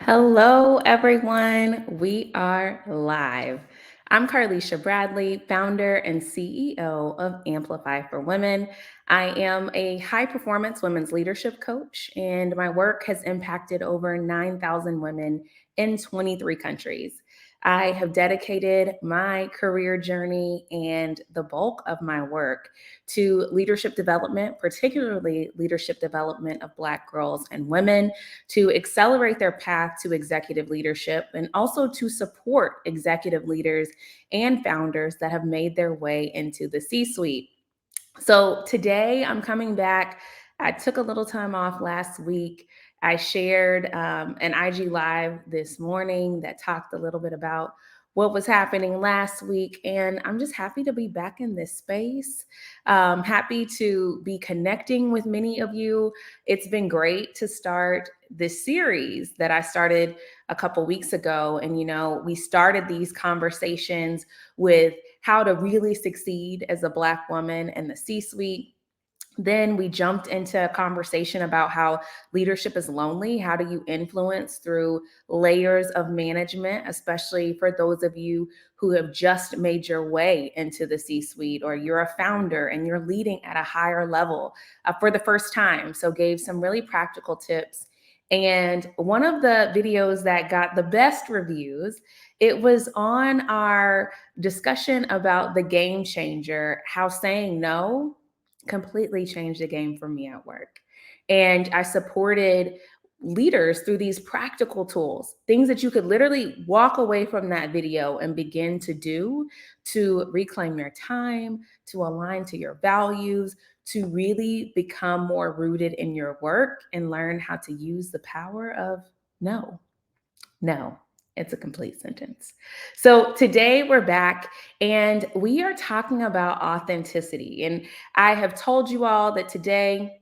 Hello, everyone. We are live. I'm Carlisha Bradley, founder and CEO of Amplify for Women. I am a high performance women's leadership coach, and my work has impacted over 9,000 women in 23 countries. I have dedicated my career journey and the bulk of my work to leadership development, particularly leadership development of Black girls and women, to accelerate their path to executive leadership and also to support executive leaders and founders that have made their way into the C suite. So today I'm coming back. I took a little time off last week. I shared an IG Live this morning that talked a little bit about what was happening last week. And I'm just happy to be back in this space. Happy to be connecting with many of you. It's been great to start this series that I started a couple weeks ago. And, we started these conversations with how to really succeed as a Black woman in the C suite. Then we jumped into a conversation about how leadership is lonely. How do you influence through layers of management, especially for those of you who have just made your way into the C suite, or you're a founder and you're leading at a higher level for the first time? So, gave some really practical tips. And one of the videos that got the best reviews, it was on our discussion about the game changer, how saying no completely changed the game for me at work. And I supported leaders through these practical tools, things that you could literally walk away from that video and begin to do to reclaim your time, to align to your values, to really become more rooted in your work and learn how to use the power of no. No, it's a complete sentence. So today we're back and we are talking about authenticity. And I have told you all that today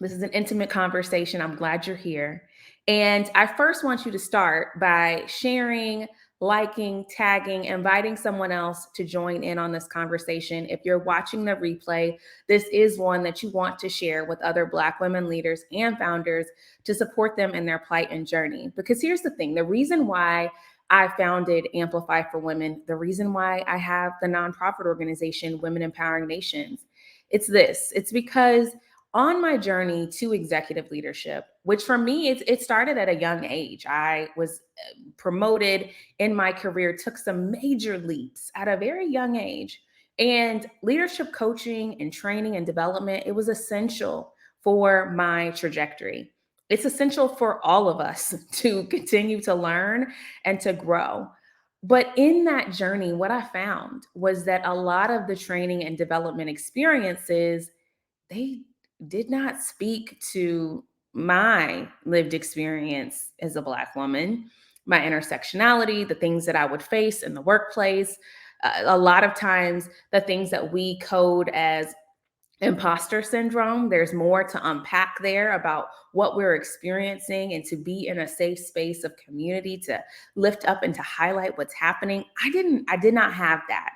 this is an intimate conversation. I'm glad you're here. And I first want you to start by sharing, liking, tagging, inviting someone else to join in on this conversation. If you're watching the replay, this is one that you want to share with other Black women leaders and founders to support them in their plight and journey. Because here's the thing, the reason why I founded Amplify for Women, the reason why I have the nonprofit organization, Women Empowering Nations, it's because on my journey to executive leadership, which for me, it started at a young age. I was promoted in my career, took some major leaps at a very young age. And leadership coaching and training and development, it was essential for my trajectory. It's essential for all of us to continue to learn and to grow. But in that journey, what I found was that a lot of the training and development experiences, they did not speak to my lived experience as a Black woman, my intersectionality, the things that I would face in the workplace. A lot of times, the things that we code as imposter syndrome, there's more to unpack there about what we're experiencing, and to be in a safe space of community to lift up and to highlight what's happening. I did not have that.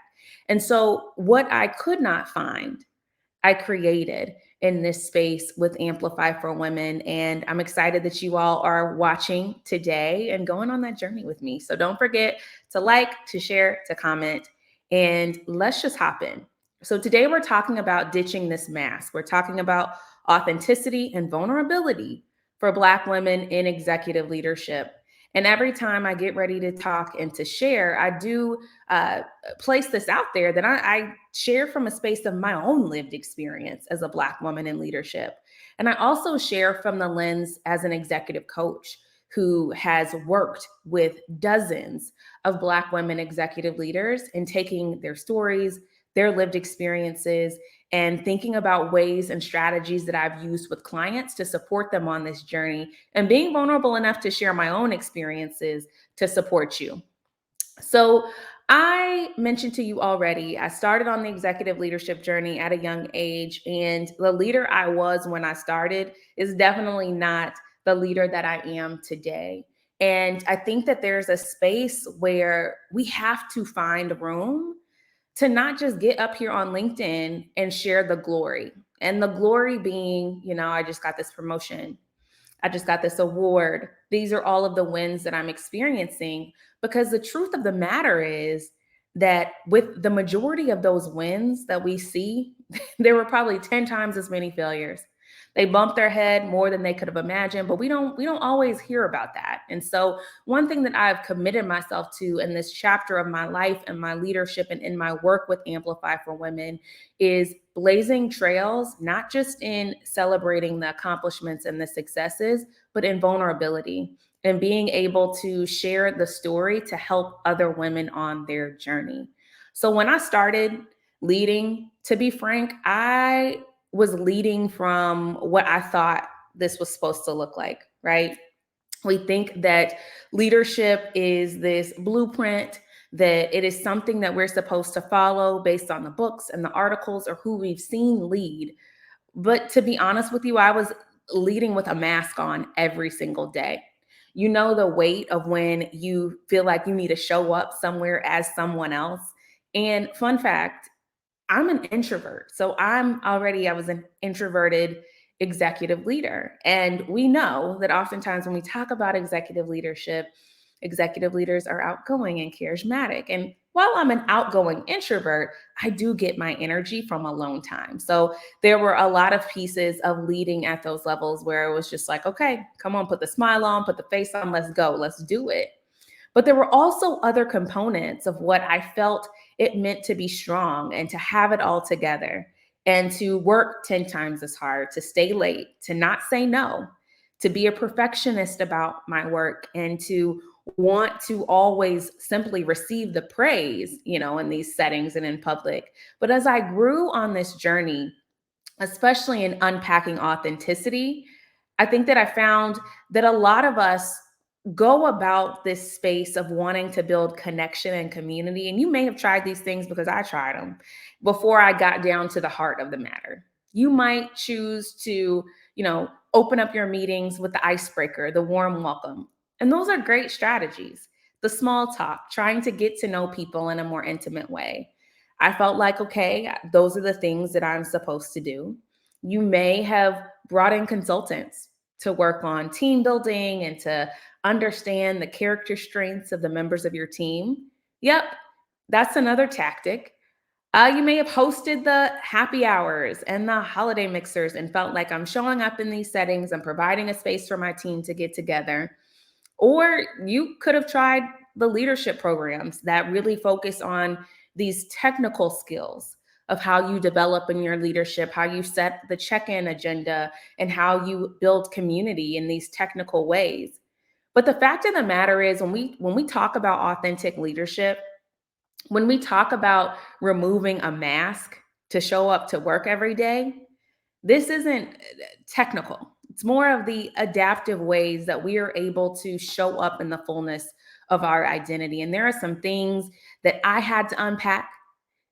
And so, what I could not find, I created in this space with Amplify for Women. And I'm excited that you all are watching today and going on that journey with me. So don't forget to like, to share, to comment, and let's just hop in. So today we're talking about ditching this mask. We're talking about authenticity and vulnerability for Black women in executive leadership. And every time I get ready to talk and to share, I do place this out there that I share from a space of my own lived experience as a Black woman in leadership. And I also share from the lens as an executive coach who has worked with dozens of Black women executive leaders and taking their stories, their lived experiences, and thinking about ways and strategies that I've used with clients to support them on this journey, and being vulnerable enough to share my own experiences to support you. So, I mentioned to you already, I started on the executive leadership journey at a young age, and the leader I was when I started is definitely not the leader that I am today. And I think that there's a space where we have to find room to not just get up here on LinkedIn and share the glory. And the glory being, I just got this promotion. I just got this award. These are all of the wins that I'm experiencing because the truth of the matter is that with the majority of those wins that we see, there were probably 10 times as many failures. They bumped their head more than they could have imagined, but we don't always hear about that. And so one thing that I've committed myself to in this chapter of my life and my leadership and in my work with Amplify for Women is blazing trails, not just in celebrating the accomplishments and the successes, but in vulnerability and being able to share the story to help other women on their journey. So when I started leading, to be frank, I was leading from what I thought this was supposed to look like, right? We think that leadership is this blueprint, that it is something that we're supposed to follow based on the books and the articles or who we've seen lead. But to be honest with you, I was leading with a mask on every single day. You know, the weight of when you feel like you need to show up somewhere as someone else. And fun fact, I'm an introvert. So I was an introverted executive leader. And we know that oftentimes when we talk about executive leadership, executive leaders are outgoing and charismatic. And while I'm an outgoing introvert, I do get my energy from alone time. So there were a lot of pieces of leading at those levels where it was just like, okay, come on, put the smile on, put the face on, let's go, let's do it. But there were also other components of what I felt it meant to be strong and to have it all together and to work 10 times as hard, to stay late, to not say no, to be a perfectionist about my work and to want to always simply receive the praise, in these settings and in public. But as I grew on this journey, especially in unpacking authenticity, I think that I found that a lot of us go about this space of wanting to build connection and community. And you may have tried these things because I tried them before I got down to the heart of the matter. You might choose to, open up your meetings with the icebreaker, the warm welcome. And those are great strategies. The small talk, trying to get to know people in a more intimate way. I felt like, okay, those are the things that I'm supposed to do. You may have brought in consultants to work on team building and to understand the character strengths of the members of your team. Yep, that's another tactic. You may have hosted the happy hours and the holiday mixers and felt like I'm showing up in these settings and providing a space for my team to get together. Or you could have tried the leadership programs that really focus on these technical skills of how you develop in your leadership, how you set the check in agenda, and how you build community in these technical ways. But the fact of the matter is when we talk about authentic leadership, when we talk about removing a mask to show up to work every day, this isn't technical. It's more of the adaptive ways that we are able to show up in the fullness of our identity. And there are some things that I had to unpack.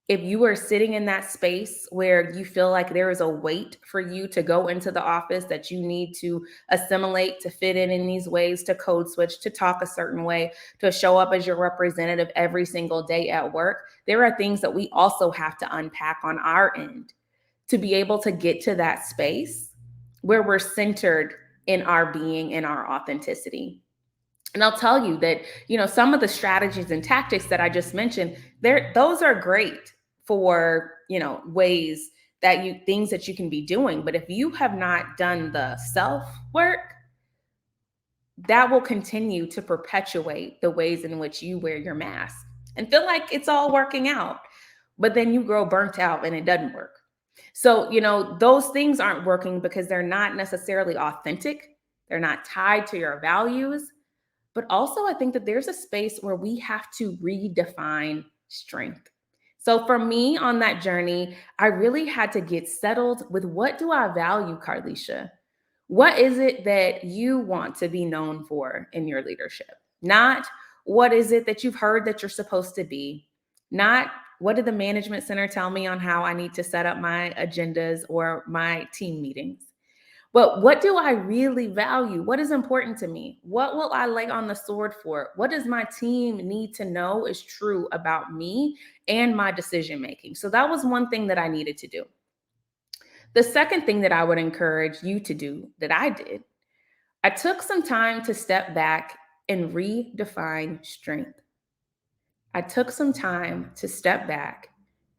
If you are sitting in that space where you feel like there is a weight for you to go into the office that you need to assimilate, to fit in these ways, to code switch, to talk a certain way, to show up as your representative every single day at work, there are things that we also have to unpack on our end to be able to get to that space where we're centered in our being and our authenticity. And I'll tell you that, some of the strategies and tactics that I just mentioned, those are great for, ways that things that you can be doing. But if you have not done the self work, that will continue to perpetuate the ways in which you wear your mask and feel like it's all working out. But then you grow burnt out and it doesn't work. So, those things aren't working because they're not necessarily authentic. They're not tied to your values. But also, I think that there's a space where we have to redefine strength. So for me on that journey, I really had to get settled with what do I value, Carlisha? What is it that you want to be known for in your leadership? Not what is it that you've heard that you're supposed to be? Not what did the management center tell me on how I need to set up my agendas or my team meetings? But what do I really value? What is important to me? What will I lay on the sword for? What does my team need to know is true about me and my decision making? So that was one thing that I needed to do. The second thing that I would encourage you to do that I did I took some time to step back and redefine strength. I took some time to step back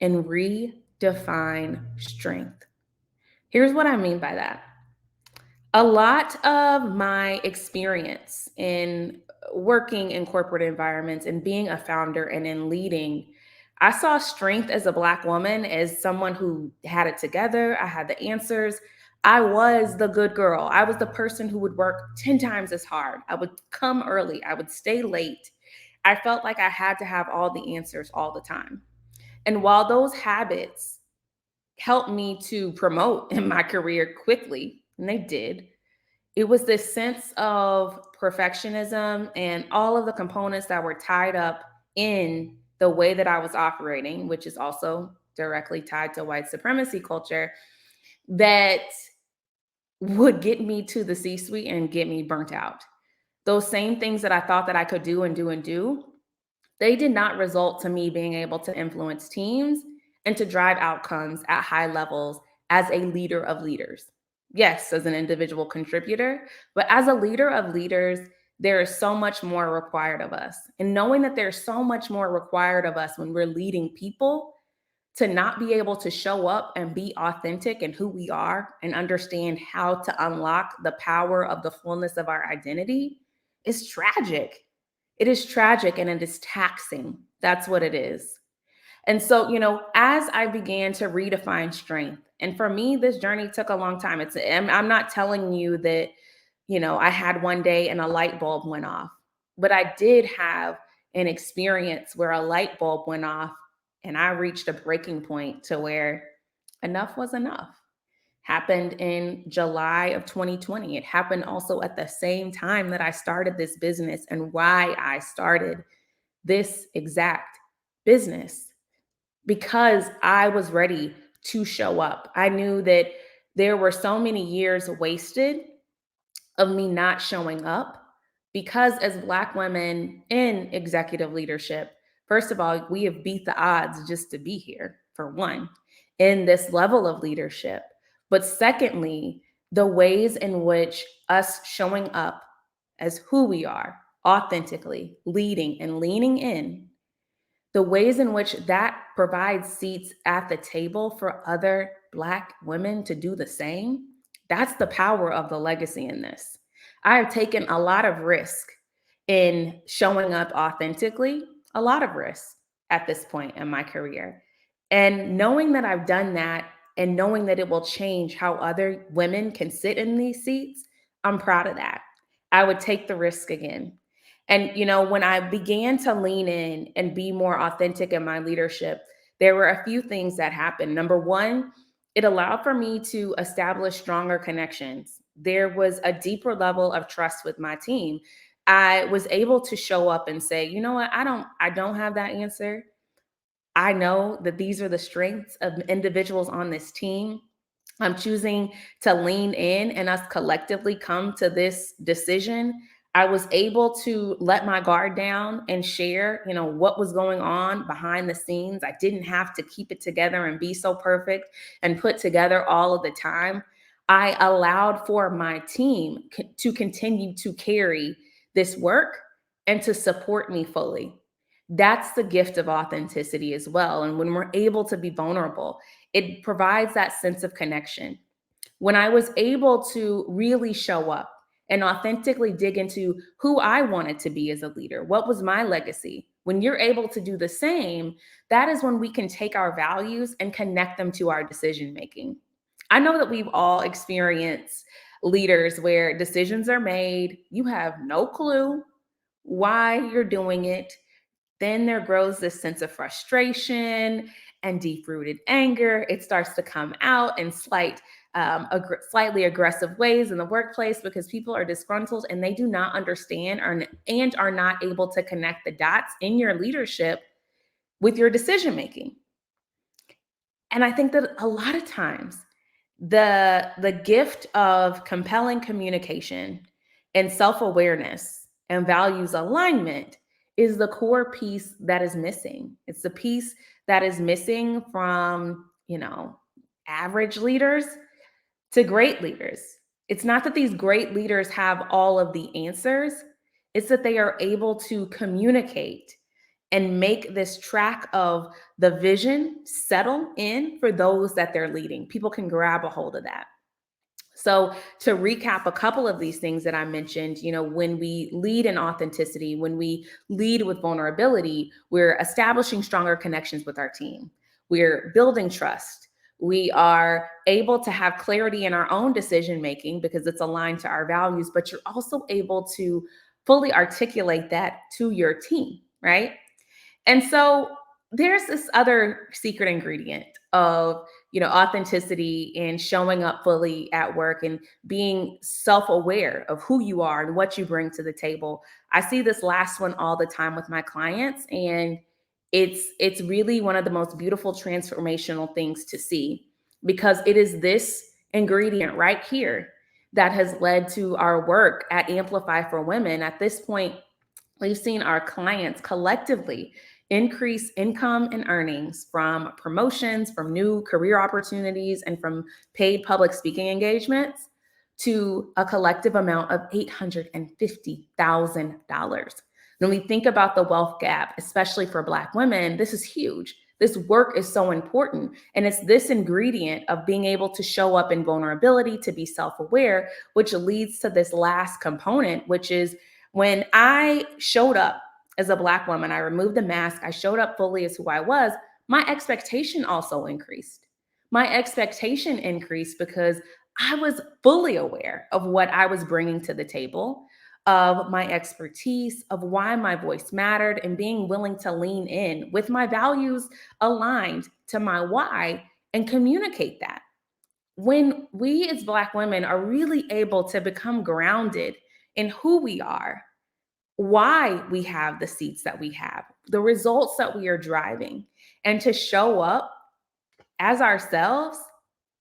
and redefine strength. Here's what I mean by that. A lot of my experience in working in corporate environments and being a founder and in leading, I saw strength as a Black woman as someone who had it together. I had the answers. I was the good girl. I was the person who would work 10 times as hard. I would come early. I would stay late. I felt like I had to have all the answers all the time. And while those habits helped me to promote in my career quickly, and they did, it was this sense of perfectionism and all of the components that were tied up in the way that I was operating, which is also directly tied to white supremacy culture, that would get me to the C suite and get me burnt out. Those same things that I thought that I could do and do and do, they did not result to me being able to influence teams and to drive outcomes at high levels as a leader of leaders. Yes, as an individual contributor, but as a leader of leaders, there is so much more required of us. And knowing that there's so much more required of us when we're leading people, to not be able to show up and be authentic in who we are and understand how to unlock the power of the fullness of our identity is tragic. It is tragic and it is taxing. That's what it is. And so, as I began to redefine strength, and for me, this journey took a long time. I'm not telling you that, I had one day and a light bulb went off, but I did have an experience where a light bulb went off and I reached a breaking point to where enough was enough. Happened in July of 2020. It happened also at the same time that I started this business and why I started this exact business, because I was ready to show up. I knew that there were so many years wasted of me not showing up, because as Black women in executive leadership, first of all, we have beat the odds just to be here, for one, in this level of leadership. But secondly, the ways in which us showing up as who we are, authentically, leading and leaning in, the ways in which that provides seats at the table for other Black women to do the same, that's the power of the legacy in this. I have taken a lot of risk in showing up authentically, a lot of risk at this point in my career. And knowing that I've done that and knowing that it will change how other women can sit in these seats, I'm proud of that. I would take the risk again. And, when I began to lean in and be more authentic in my leadership, there were a few things that happened. Number one, it allowed for me to establish stronger connections. There was a deeper level of trust with my team. I was able to show up and say, you know what, I don't have that answer. I know that these are the strengths of individuals on this team. I'm choosing to lean in and us collectively come to this decision. I was able to let my guard down and share, what was going on behind the scenes. I didn't have to keep it together and be so perfect and put together all of the time. I allowed for my team to continue to carry this work and to support me fully. That's the gift of authenticity as well. And when we're able to be vulnerable, it provides that sense of connection. When I was able to really show up and authentically dig into who I wanted to be as a leader, what was my legacy? When you're able to do the same, that is when we can take our values and connect them to our decision making. I know that we've all experienced leaders where decisions are made, you have no clue why you're doing it, then there grows this sense of frustration and deep rooted anger. It starts to come out in slightly aggressive ways in the workplace because people are disgruntled and they do not understand and are not able to connect the dots in your leadership with your decision making. And I think that a lot of times the gift of compelling communication and self-awareness and values alignment is the core piece that is missing. It's the piece that is missing from, average leaders to great leaders. It's not that these great leaders have all of the answers, it's that they are able to communicate and make this track of the vision settle in for those that they're leading. People can grab a hold of that. So, to recap a couple of these things that I mentioned, when we lead in authenticity, when we lead with vulnerability, we're establishing stronger connections with our team. We're building trust. We are able to have clarity in our own decision making because it's aligned to our values, but you're also able to fully articulate that to your team, right? And so there's this other secret ingredient of, authenticity and showing up fully at work and being self-aware of who you are and what you bring to the table. I see this last one all the time with my clients, and it's really one of the most beautiful transformational things to see, because it is this ingredient right here that has led to our work at Amplify for Women. At this point, we've seen our clients collectively increase income and earnings from promotions, from new career opportunities, and from paid public speaking engagements to a collective amount of $850,000. When we think about the wealth gap, especially for Black women, this is huge. This work is so important. And it's this ingredient of being able to show up in vulnerability, to be self aware, which leads to this last component, which is when I showed up as a Black woman, I removed the mask, I showed up fully as who I was, my expectation also increased. My expectation increased because I was fully aware of what I was bringing to the table, of my expertise, of why my voice mattered, and being willing to lean in with my values aligned to my why and communicate that. When we as Black women are really able to become grounded in who we are, why we have the seats that we have, the results that we are driving, and to show up as ourselves,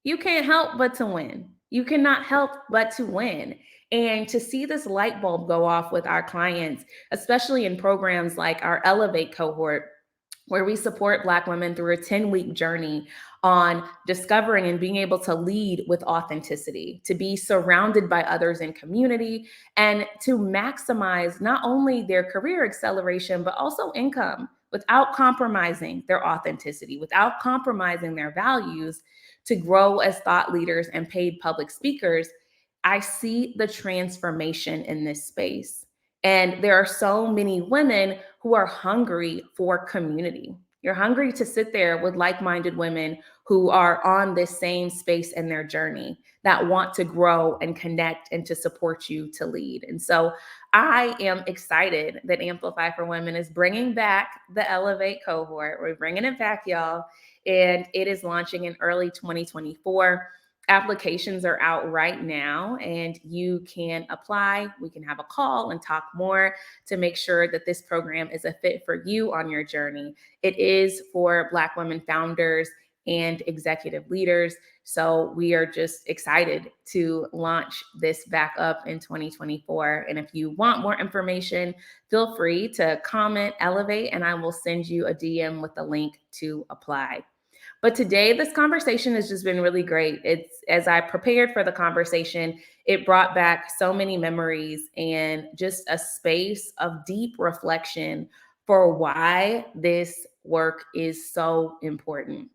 you can't help but to win. You cannot help but to win. And to see this light bulb go off with our clients, especially in programs like our Elevate cohort, where we support Black women through a 10-week journey on discovering and being able to lead with authenticity, to be surrounded by others in community, and to maximize not only their career acceleration, but also income without compromising their authenticity, without compromising their values, to grow as thought leaders and paid public speakers. I see the transformation in this space. And there are so many women who are hungry for community. You're hungry to sit there with like minded women who are on this same space in their journey, that want to grow and connect and to support you to lead. And so I am excited that Amplify for Women is bringing back the Elevate cohort. We're bringing it back, y'all. And it is launching in early 2024. Applications are out right now, and you can apply. We can have a call and talk more to make sure that this program is a fit for you on your journey. It is for Black women founders and executive leaders. So we are just excited to launch this back up in 2024. And if you want more information, feel free to comment, Elevate, and I will send you a DM with the link to apply. But today, this conversation has just been really great. It's, as I prepared for the conversation, it brought back so many memories and just a space of deep reflection for why this work is so important.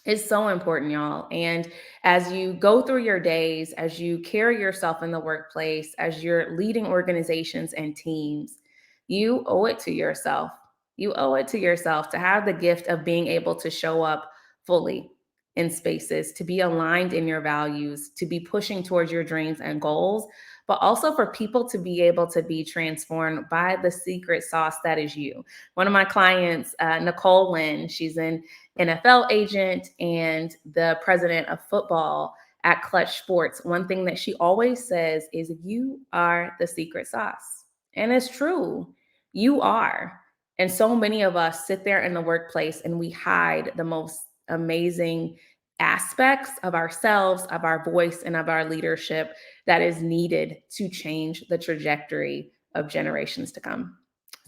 It's so important, y'all. And as you go through your days, as you carry yourself in the workplace, as you're leading organizations and teams, you owe it to yourself. You owe it to yourself to have the gift of being able to show up fully in spaces, to be aligned in your values, to be pushing towards your dreams and goals, but also for people to be able to be transformed by the secret sauce that is you. One of my clients, Nicole Lynn, she's an NFL agent and the president of football at Clutch Sports. One thing that she always says is, you are the secret sauce. And it's true. You are. And so many of us sit there in the workplace and we hide the most amazing aspects of ourselves, of our voice, and of our leadership that is needed to change the trajectory of generations to come.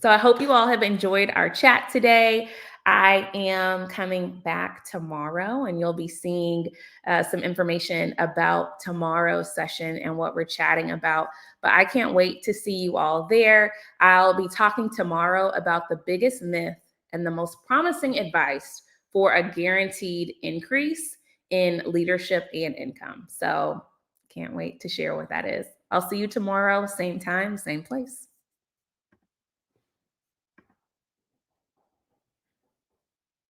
So I hope you all have enjoyed our chat today. I am coming back tomorrow, and you'll be seeing some information about tomorrow's session and what we're chatting about. But I can't wait to see you all there. I'll be talking tomorrow about the biggest myth and the most promising advice for a guaranteed increase in leadership and income. So can't wait to share what that is. I'll see you tomorrow, same time, same place.